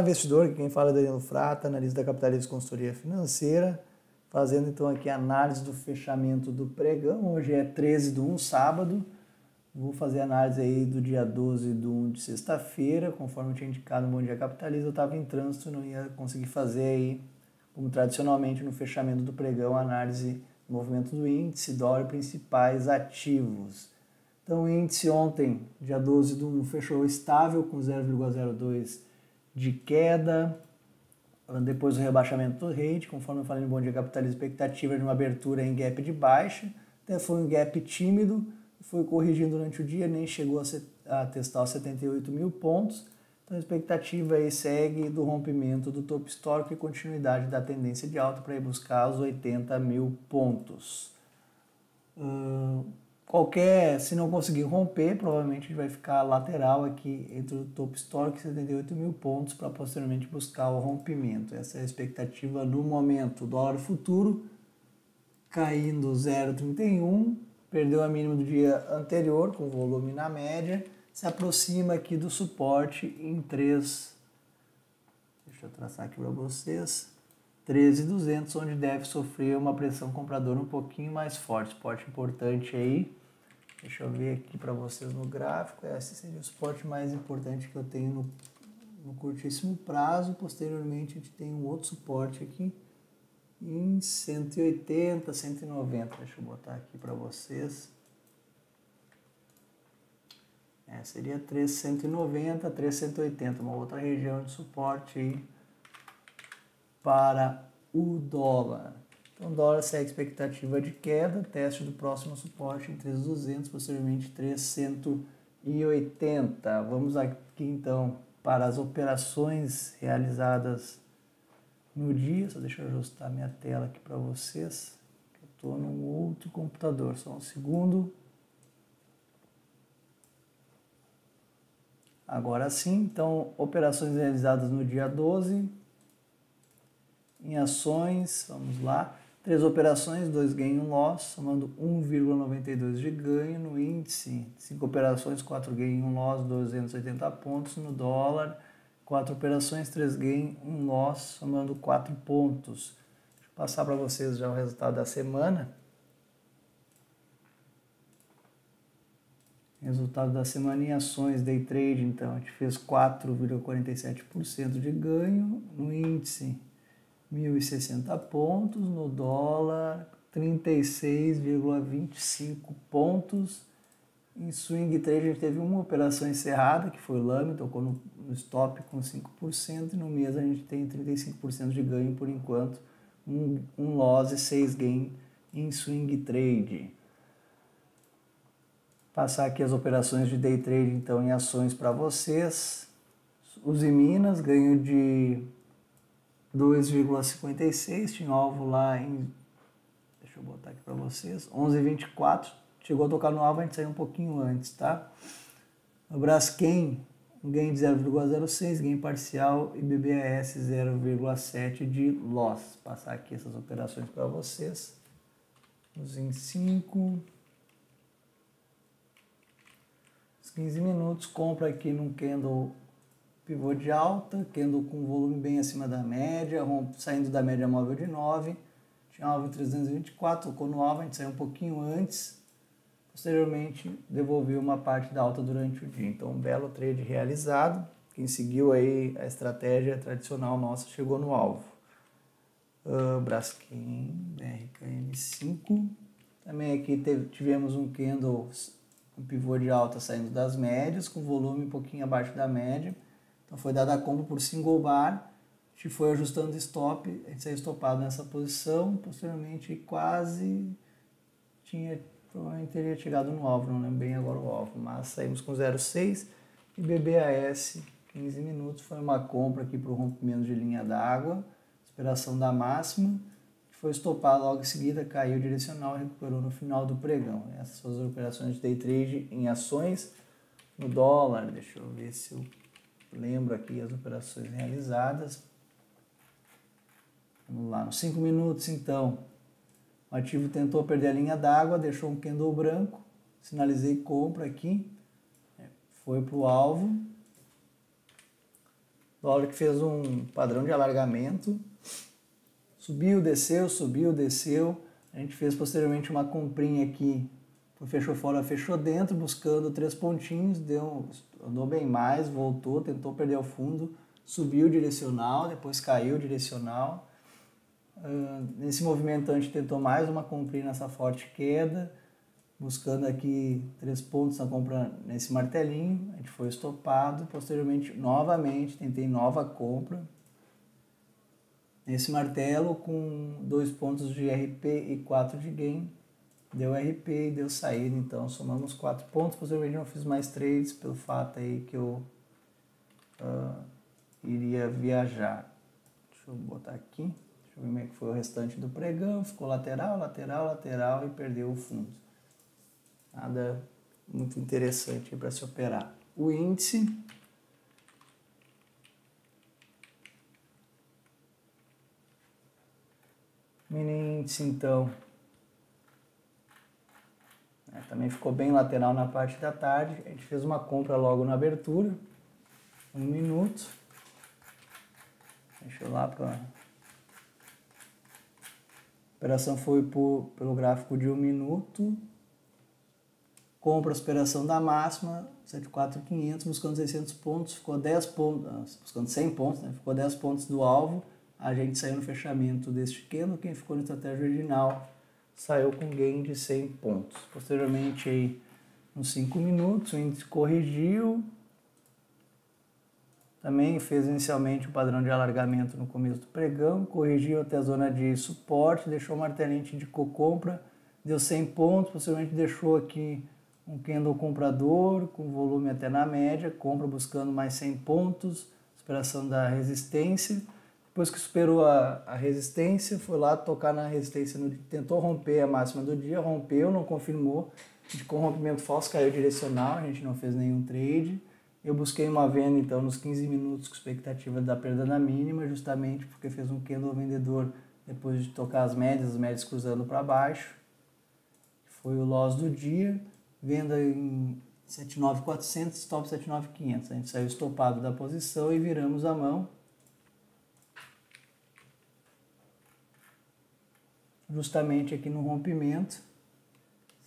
investidor, quem fala é Danilo Frata, analista da Capitalismo Consultoria Financeira, fazendo então aqui a análise do fechamento do pregão. Hoje é 13/1, sábado. Vou fazer a análise aí do dia 12/1 de sexta-feira, conforme eu tinha indicado no Bom Dia Capitalista. Eu estava em trânsito, não ia conseguir fazer aí, como tradicionalmente no fechamento do pregão, a análise do movimento do índice, dólar e principais ativos. Então o índice ontem, dia 12/1, fechou estável com 0,02 de queda, depois do rebaixamento do rate, conforme eu falei no Bom Dia Capitalista, expectativa de uma abertura em gap de baixa, até foi um gap tímido, foi corrigindo durante o dia, nem chegou a testar os 78 mil pontos, então a expectativa aí segue do rompimento do topo histórico e continuidade da tendência de alta para ir buscar os 80 mil pontos. Se não conseguir romper, provavelmente vai ficar lateral aqui entre o topo histórico e 78 mil pontos para posteriormente buscar o rompimento. Essa é a expectativa no momento. O dólar futuro caindo 0,31, perdeu a mínima do dia anterior com volume na média, se aproxima aqui do suporte em 3, deixa eu traçar aqui para vocês, 13.200, onde deve sofrer uma pressão compradora um pouquinho mais forte. Suporte importante aí, deixa eu ver aqui para vocês no gráfico, esse seria o suporte mais importante que eu tenho no curtíssimo prazo. Posteriormente a gente tem um outro suporte aqui em 180, 190, deixa eu botar aqui para vocês. Seria 390, 380, uma outra região de suporte aí para o dólar. Então o dólar segue expectativa de queda, teste do próximo suporte em 3.200, posteriormente 380. Vamos aqui então para as operações realizadas no dia. Só deixa eu ajustar minha tela aqui para vocês, que eu estou num outro computador, só um segundo. Agora sim, então operações realizadas no dia 12. Em ações, vamos lá, 3 operações, 2 ganho e 1 loss, somando 1,92 de ganho no índice. 5 operações, 4 ganho e 1 loss, 280 pontos no dólar. 4 operações, 3 ganho e 1 loss, somando 4 pontos. Deixa eu passar para vocês já o resultado da semana. Resultado da semana em ações, day trade, então, a gente fez 4,47% de ganho no índice. 1.060 pontos, no dólar 36,25 pontos. Em swing trade a gente teve uma operação encerrada, que foi o Lame, tocou no stop com 5%, e no mês a gente tem 35% de ganho por enquanto, um loss e 6 gain em swing trade. Passar aqui as operações de day trade então em ações para vocês. Uzi Minas, ganho de 2,56, tinha alvo lá em, deixa eu botar aqui para vocês, 11,24, chegou a tocar no alvo, a gente saiu um pouquinho antes, tá? O Braskem, um ganho de 0,06, ganho parcial, e BBAS 0,7 de loss. Passar aqui essas operações para vocês. Vamos em 5, 15 minutos, compra aqui num candle pivô de alta, candle com volume bem acima da média, saindo da média móvel de 9, tinha alvo em 324, tocou no alvo, a gente saiu um pouquinho antes, posteriormente devolveu uma parte da alta durante o dia. Então um belo trade realizado, quem seguiu aí a estratégia tradicional nossa chegou no alvo. Braskem, BRKM5, também aqui tivemos um candle, um pivô de alta saindo das médias, com volume um pouquinho abaixo da média. Então foi dada a compra por single bar, a gente foi ajustando stop, a gente saiu estopado nessa posição, posteriormente quase provavelmente teria chegado no alvo, não lembro bem agora o alvo, mas saímos com 0,6 e BBAS, 15 minutos, foi uma compra aqui para o rompimento de linha d'água, esperação da máxima, foi estopado logo em seguida, caiu direcional e recuperou no final do pregão. Essas são as operações de day trade em ações. No dólar, deixa eu ver se eu lembro aqui as operações realizadas. Vamos lá, nos 5 minutos então, o ativo tentou perder a linha d'água, deixou um candle branco, sinalizei compra aqui, foi para o alvo, Dólar que fez um padrão de alargamento, subiu, desceu. A gente fez posteriormente uma comprinha aqui, fechou fora, fechou dentro, buscando 3 pontinhos, andou bem mais, voltou, tentou perder o fundo, subiu direcional, depois caiu direcional. Nesse movimento a gente tentou mais uma comprinha nessa forte queda, buscando aqui 3 pontos na compra nesse martelinho, a gente foi estopado, posteriormente novamente tentei nova compra nesse martelo com 2 pontos de RP e 4 de gain, deu RP e deu saída, então somamos 4 pontos, posteriormente eu fiz mais trades pelo fato aí que eu iria viajar. Deixa eu botar aqui, deixa eu ver como é que foi o restante do pregão, ficou lateral, lateral, lateral e perdeu o fundo. Nada muito interessante para se operar. O índice, mini índice então, também ficou bem lateral na parte da tarde. A gente fez uma compra logo na abertura, 1 minuto. Deixa eu lá para... A operação foi pelo gráfico de 1 minuto. Compra a operação da máxima, 74.500, buscando 600 pontos, ficou 10 pontos, buscando 100 pontos, né? Ficou 10 pontos do alvo. A gente saiu no fechamento deste candle, quem ficou na estratégia original saiu com gain de 100 pontos. Posteriormente, aí, nos 5 minutos, o índice corrigiu. Também fez inicialmente o padrão de alargamento no começo do pregão, corrigiu até a zona de suporte, deixou o martelinho, indicou compra, deu 100 pontos, posteriormente deixou aqui um candle comprador, com volume até na média, compra buscando mais 100 pontos, superação da resistência. Depois que superou a resistência, foi lá tocar na resistência, tentou romper a máxima do dia, rompeu, não confirmou, com rompimento falso, caiu direcional, a gente não fez nenhum trade. Eu busquei uma venda então nos 15 minutos com expectativa da perda na mínima, justamente porque fez um candle vendedor depois de tocar as médias cruzando para baixo. Foi o loss do dia. Venda em 79.400, stop 79.500. A gente saiu estopado da posição e viramos a mão. Justamente aqui no rompimento,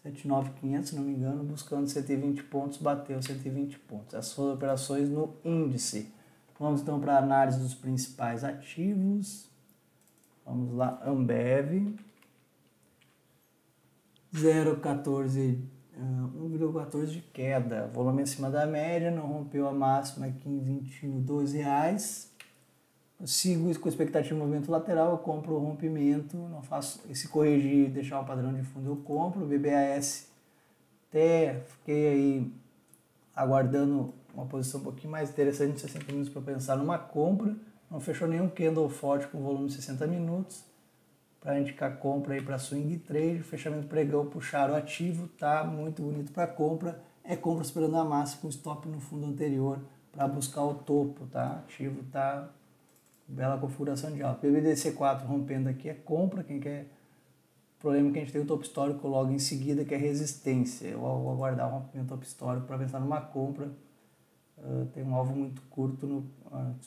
79.500, se não me engano, buscando 120 pontos, bateu 120 pontos. Essas foram operações no índice. Vamos então para a análise dos principais ativos. Vamos lá, Ambev, 1,14 de queda, volume acima da média, não rompeu a máxima aqui em R$22. Eu sigo com expectativa de movimento lateral, eu compro o rompimento, não faço esse corrigir e deixar o padrão de fundo, eu compro. O BBAS até fiquei aí aguardando uma posição um pouquinho mais interessante de 60 minutos para pensar numa compra, não fechou nenhum candle forte com volume de 60 minutos, para indicar compra aí para swing trade. Fechamento pregão, puxar o ativo, tá muito bonito para compra, é compra esperando a máxima com stop no fundo anterior para buscar o topo, tá? Ativo tá bela configuração de alta. BBDC4 rompendo aqui é compra, quem quer, o problema é que a gente tem o topo histórico logo em seguida, que é resistência. Eu vou aguardar o rompimento topo histórico para pensar numa compra. Tem um alvo muito curto,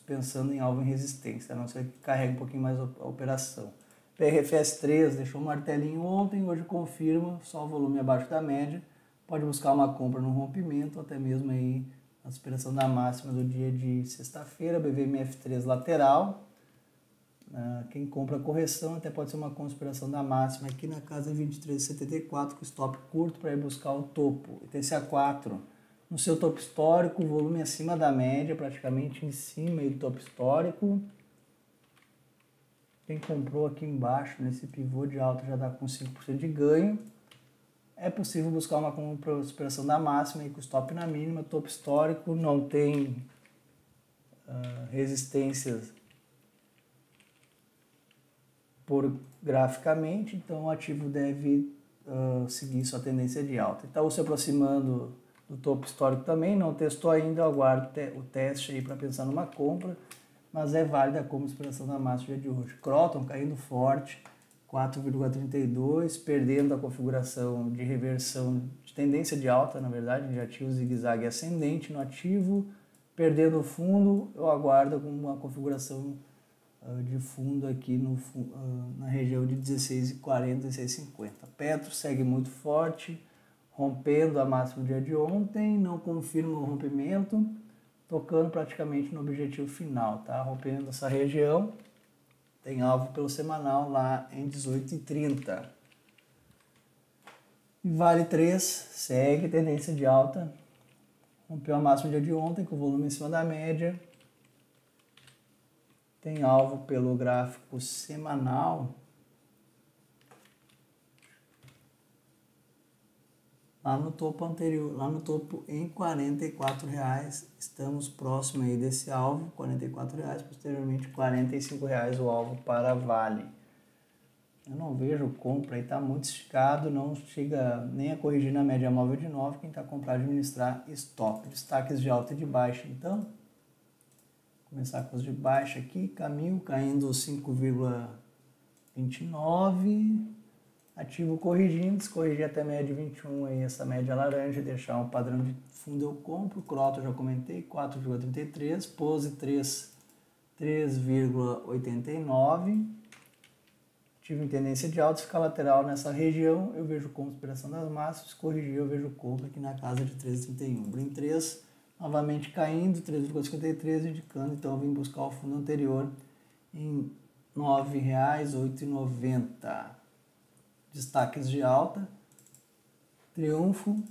pensando em alvo em resistência, a não ser que carregue um pouquinho mais a operação. PRFS 3 deixou um martelinho ontem, hoje confirma, só o volume abaixo da média, pode buscar uma compra no rompimento, até mesmo aí a superação da máxima do dia de sexta-feira. BVMF3 lateral, quem compra correção até pode ser uma conspiração da máxima aqui na casa 23,74 com stop curto para ir buscar o topo. ITCA4 no seu topo histórico, volume acima da média, praticamente em cima do topo histórico. Quem comprou aqui embaixo, nesse pivô de alta, já dá com 5% de ganho. É possível buscar uma superação da máxima e com stop na mínima. Topo histórico não tem resistências graficamente, então o ativo deve seguir sua tendência de alta. Então, se aproximando do topo histórico também, não testou ainda, eu aguardo o teste aí para pensar numa compra, mas é válida como superação da máxima de hoje. Croton caindo forte, 4,32, perdendo a configuração de reversão de tendência de alta, na verdade, de ativo zigue-zague ascendente no ativo, Perdendo o fundo, eu aguardo com uma configuração de fundo aqui na região de 16,40, 16,50. Petro segue muito forte, rompendo a máxima do dia de ontem, não confirma o rompimento, tocando praticamente no objetivo final, tá? Rompendo essa região, tem alvo pelo semanal lá em 18,30. Vale 3 segue tendência de alta, rompeu a máxima do dia de ontem com volume em cima da média, tem alvo pelo gráfico semanal lá no topo anterior, lá no topo em R$ 44,00, estamos próximo aí desse alvo, R$ 44,00, posteriormente R$ 45,00 o alvo para Vale. Eu não vejo compra, aí está muito esticado, não chega nem a corrigir na média móvel de 9, quem está comprado administrar stop. Destaques de alta e de baixa então. Começar com os de baixa aqui, Camil caindo 5,29, ativo corrigindo, se corrigir até média 21 aí, essa média laranja, deixar um padrão de fundo eu compro, Croto eu já comentei, 4,33, Pose 3,89, ativo em tendência de alta, ficar lateral nessa região, eu vejo compra, inspiração das massas, se corrigir eu vejo compra aqui na casa de 3,31, Brin 3, novamente caindo, 3,53, indicando, então eu vim buscar o fundo anterior em R$ 9,08,90. Destaques de alta, Triunfo,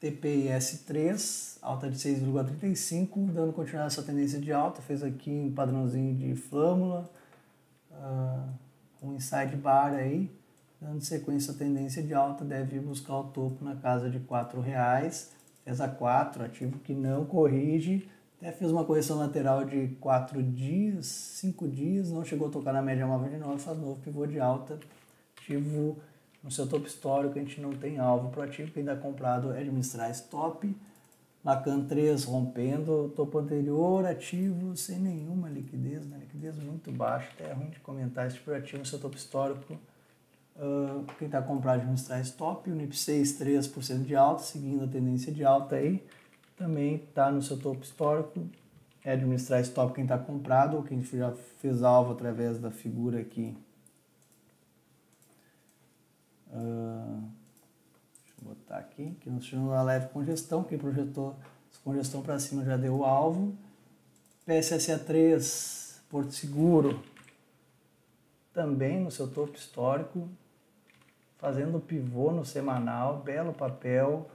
TPIS3, alta de 6,35, dando continuidade a essa tendência de alta, fez aqui um padrãozinho de flâmula, um inside bar aí, dando sequência à tendência de alta, deve buscar o topo na casa de R$ 4,00, fez a 4, ativo que não corrige, até fez uma correção lateral de 4 dias, 5 dias, não chegou a tocar na média móvel de 9, faz novo pivô de alta, ativo no seu topo histórico, a gente não tem alvo para o ativo, quem está comprado é administrar stop, Lacan 3 rompendo, topo anterior, ativo sem nenhuma liquidez, né? Liquidez muito baixa, até é ruim de comentar esse tipo de ativo no seu topo histórico. Quem está comprado administrar stop, o NIP 6, 3% de alta, seguindo a tendência de alta aí, também está no seu topo histórico, é administrar stop quem está comprado, ou quem já fez alvo através da figura aqui. Deixa eu botar aqui, que nós tivemos uma leve congestão, quem projetou congestão para cima já deu o alvo. PSSA 3, Porto Seguro, também no seu topo histórico, fazendo pivô no semanal, belo papel.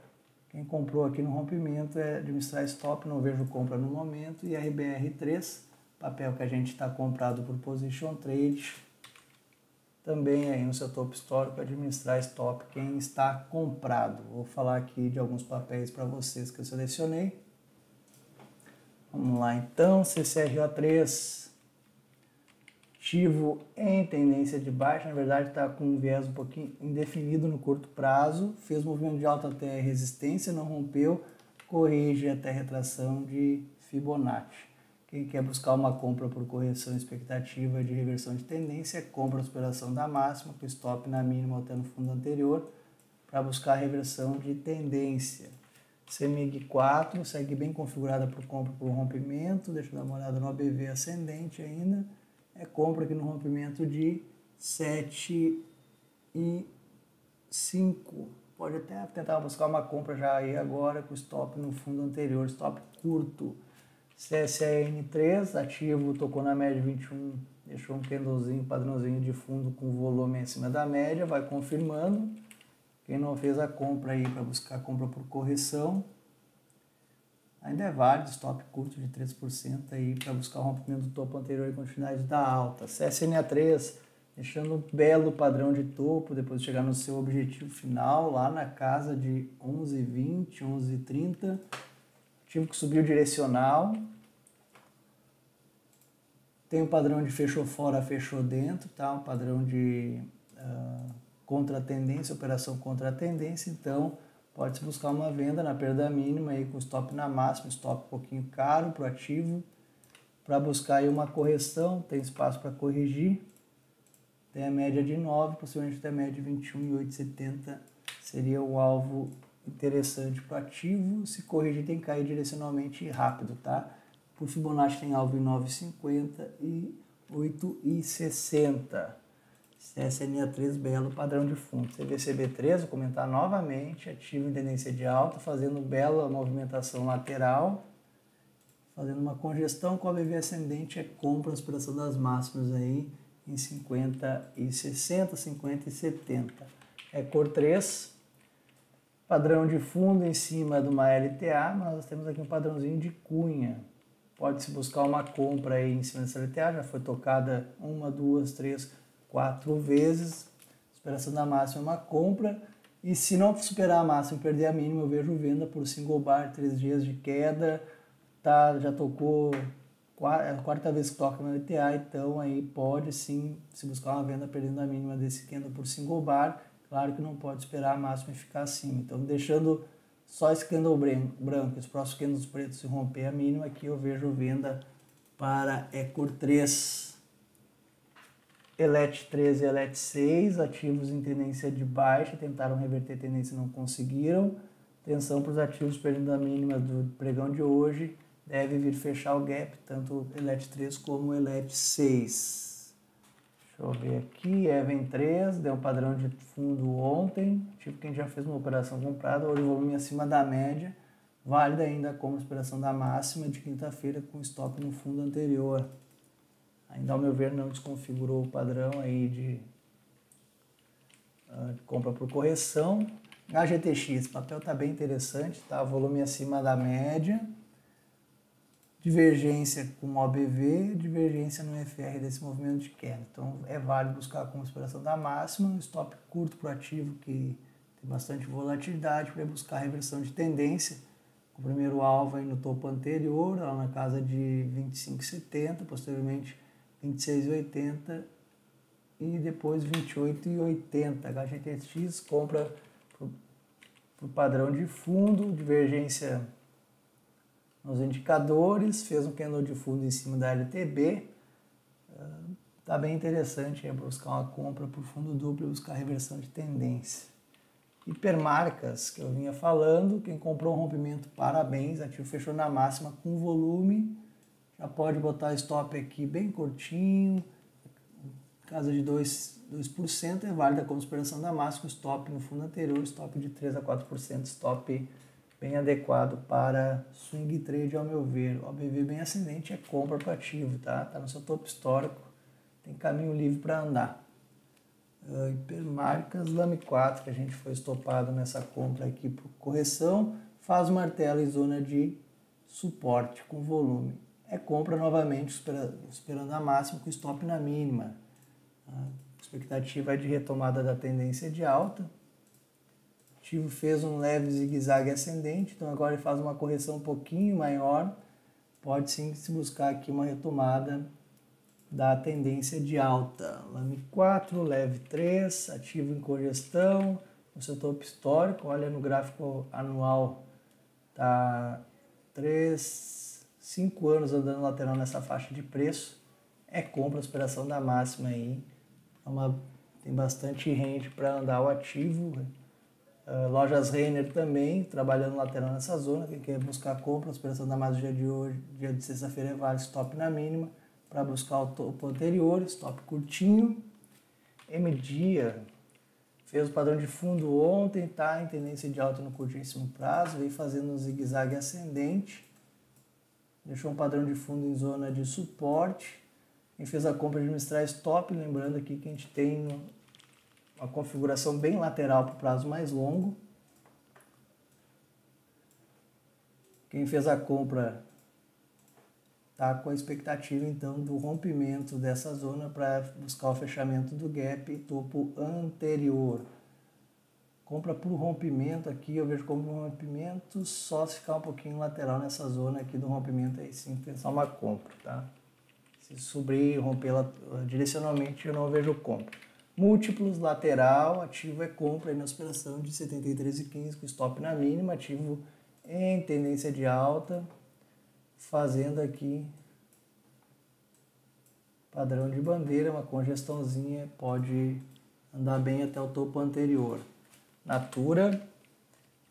Quem comprou aqui no rompimento é administrar stop, não vejo compra no momento. E RBR3, papel que a gente está comprado por position trade, também aí no seu topo histórico, administrar stop quem está comprado. Vou falar aqui de alguns papéis para vocês que eu selecionei. Vamos lá então, CCRO3, ativo em tendência de baixa, na verdade está com um viés um pouquinho indefinido no curto prazo, fez movimento de alta até resistência, não rompeu, corrige até retração de Fibonacci. Quem quer buscar uma compra por correção expectativa de reversão de tendência, compra a superação da máxima, com stop na mínima até no fundo anterior, para buscar a reversão de tendência. CEMIG 4 segue bem configurada para compra por rompimento, deixa eu dar uma olhada no ABV ascendente ainda, é compra aqui no rompimento de 7,5. Pode até tentar buscar uma compra já aí agora com stop no fundo anterior, stop curto. CSN3, ativo, tocou na média 21, deixou um candlezinho, padrãozinho de fundo com volume em cima da média, vai confirmando. Quem não fez a compra aí para buscar compra por correção, ainda é válido, stop curto de 3% aí para buscar o rompimento do topo anterior e continuidade da alta. CSNA3, deixando um belo padrão de topo, depois de chegar no seu objetivo final, lá na casa de 11,20, 11,30. Ativo que subiu direcional. Tem um padrão de fechou fora, fechou dentro, tá? Um padrão de contra a tendência, operação contra a tendência, então pode-se buscar uma venda na perda mínima aí com stop na máxima, stop um pouquinho caro para o ativo, para buscar aí uma correção, tem espaço para corrigir, tem a média de 9, possivelmente até a média de 21,870 seria o alvo interessante para o ativo. Se corrigir, tem que cair direcionalmente rápido, tá? Por Fibonacci tem alvo em 9,50 e 8,60. CSNA3, belo padrão de fundo. CVCB3, vou comentar novamente, ativo em tendência de alta, fazendo bela movimentação lateral, fazendo uma congestão com a BV ascendente, é compra a aspiração das máximas aí em 50 e 60, 50 e 70. É cor 3, padrão de fundo em cima de uma LTA, mas nós temos aqui um padrãozinho de cunha. Pode-se buscar uma compra aí em cima dessa LTA, já foi tocada 1, 2, 3, 4 vezes. A superação da máxima é uma compra. E se não superar a máxima e perder a mínima, eu vejo venda por single bar, 3 dias de queda. Tá, já tocou, é a quarta vez que toca na LTA, então aí pode sim se buscar uma venda perdendo a mínima desse candle por single bar. Claro que não pode esperar a máxima e ficar acima. Então deixando só esse candle branco, os próximos candles pretos se romper a mínima, aqui eu vejo venda para Ecor 3, Elet 3 e Elet 6, ativos em tendência de baixa, tentaram reverter a tendência e não conseguiram. Atenção para os ativos perdendo a mínima do pregão de hoje, deve vir fechar o gap, tanto Elet 3 como Elet 6. Deixa eu ver aqui, Even 3, deu um padrão de fundo ontem, tipo quem já fez uma operação comprada, hoje volume acima da média, válida ainda como operação da máxima de quinta-feira com stop no fundo anterior. Ainda ao meu ver não desconfigurou o padrão aí de compra por correção. HGTX, o papel está bem interessante, tá? Volume acima da média. Divergência com OBV, divergência no FR desse movimento de queda. Então é válido buscar como superação da máxima, um stop curto para o ativo que tem bastante volatilidade para buscar reversão de tendência. O primeiro alvo aí no topo anterior, lá na casa de 25,70, posteriormente 26,80 e depois 28,80. HGTX compra por padrão de fundo, divergência nos indicadores, fez um candle de fundo em cima da LTB, está bem interessante buscar uma compra por fundo duplo e buscar reversão de tendência. Hipermarcas, que eu vinha falando, quem comprou um rompimento, parabéns, ativo fechou na máxima com volume, já pode botar stop aqui bem curtinho, casa de 2%, é válida como superação da máxima, stop no fundo anterior, stop de 3 a 4%, stop bem adequado para swing trade, ao meu ver. O OBV bem ascendente é compra para ativo, tá? Tá no seu topo histórico, tem caminho livre para andar. Hipermarcas, Lame 4, que a gente foi estopado nessa compra aqui por correção, faz o martelo em zona de suporte com volume. É compra novamente, esperando a máxima com stop na mínima. A expectativa é de retomada da tendência de alta. O ativo fez um leve zigue-zague ascendente, então agora ele faz uma correção um pouquinho maior. Pode sim se buscar aqui uma retomada da tendência de alta. Lame 4, leve 3, ativo em congestão, no seu topo histórico, olha no gráfico anual, tá 5 anos andando lateral nessa faixa de preço, é compra, aspiração da máxima aí, tem bastante range para andar o ativo. Lojas Renner também, trabalhando lateral nessa zona, quem quer buscar compra, aspiração da máxima dia de hoje, dia de sexta-feira é válido, stop na mínima, para buscar o topo anterior, stop curtinho. MDia fez o padrão de fundo ontem, tá em tendência de alta no curtíssimo prazo, veio fazendo um zigue-zague ascendente, deixou um padrão de fundo em zona de suporte. Quem fez a compra de administrar stop, lembrando aqui que a gente tem uma configuração bem lateral para o prazo mais longo. Quem fez a compra está com a expectativa então do rompimento dessa zona para buscar o fechamento do gap e topo anterior. Compra por rompimento aqui, eu vejo como um rompimento, só se ficar um pouquinho lateral nessa zona aqui do rompimento, aí sim pensar uma compra, tá? Se subir e romper direcionalmente, eu não vejo compra. Múltiplos, lateral, ativo é compra aí na operação de 73,15 com stop na mínima, ativo em tendência de alta, fazendo aqui padrão de bandeira, uma congestãozinha, pode andar bem até o topo anterior. Natura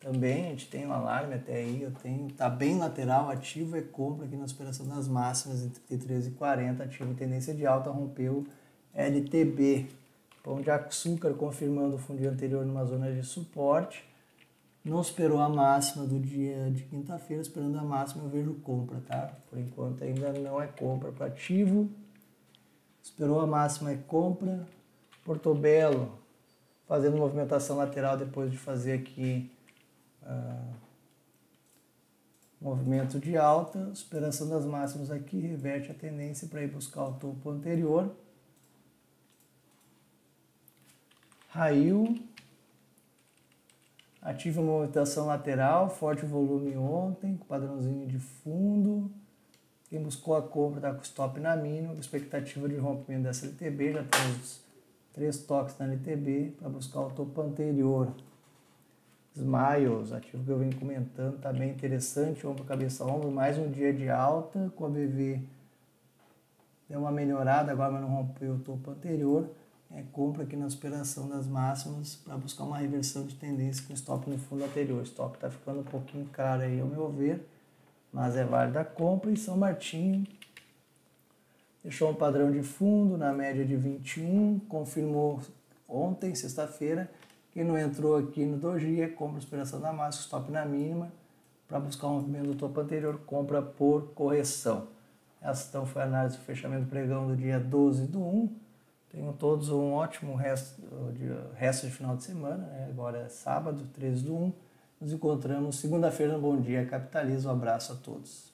também, a gente tem um alarme até aí, tá bem lateral, ativo é compra aqui na superação das máximas entre 33 e 40, ativo em tendência de alta, rompeu LTB. Pão de açúcar confirmando o fundo anterior numa zona de suporte, não superou a máxima do dia de quinta-feira, esperando a máxima eu vejo compra, tá? Por enquanto ainda não é compra para ativo, esperou a máxima é compra. Portobello fazendo movimentação lateral depois de fazer aqui movimento de alta, superação das máximas aqui, reverte a tendência para ir buscar o topo anterior. Rail, ativa a movimentação lateral, forte volume ontem, com padrãozinho de fundo. Quem buscou a compra está com stop na mínima, com expectativa de rompimento dessa LTB, já temos 3 toques na LTB para buscar o topo anterior. Smiles, ativo que eu venho comentando, está bem interessante, ombro, cabeça, ombro, mais um dia de alta, com a BV deu uma melhorada agora, mas não rompeu o topo anterior, compra aqui na superação das máximas para buscar uma reversão de tendência com stop no fundo anterior. O stop está ficando um pouquinho caro aí ao meu ver, mas é válida a compra. E São Martinho deixou um padrão de fundo na média de 21, confirmou ontem, sexta-feira. Quem não entrou aqui no doji, compra a superação da máxima, stop na mínima, para buscar um movimento do topo anterior, compra por correção. Essa então foi a análise do fechamento do pregão do dia 12/1. Tenham todos um ótimo resto de final de semana, né? Agora é sábado, 13/1. Nos encontramos segunda-feira no Bom Dia Capitalismo. Um abraço a todos.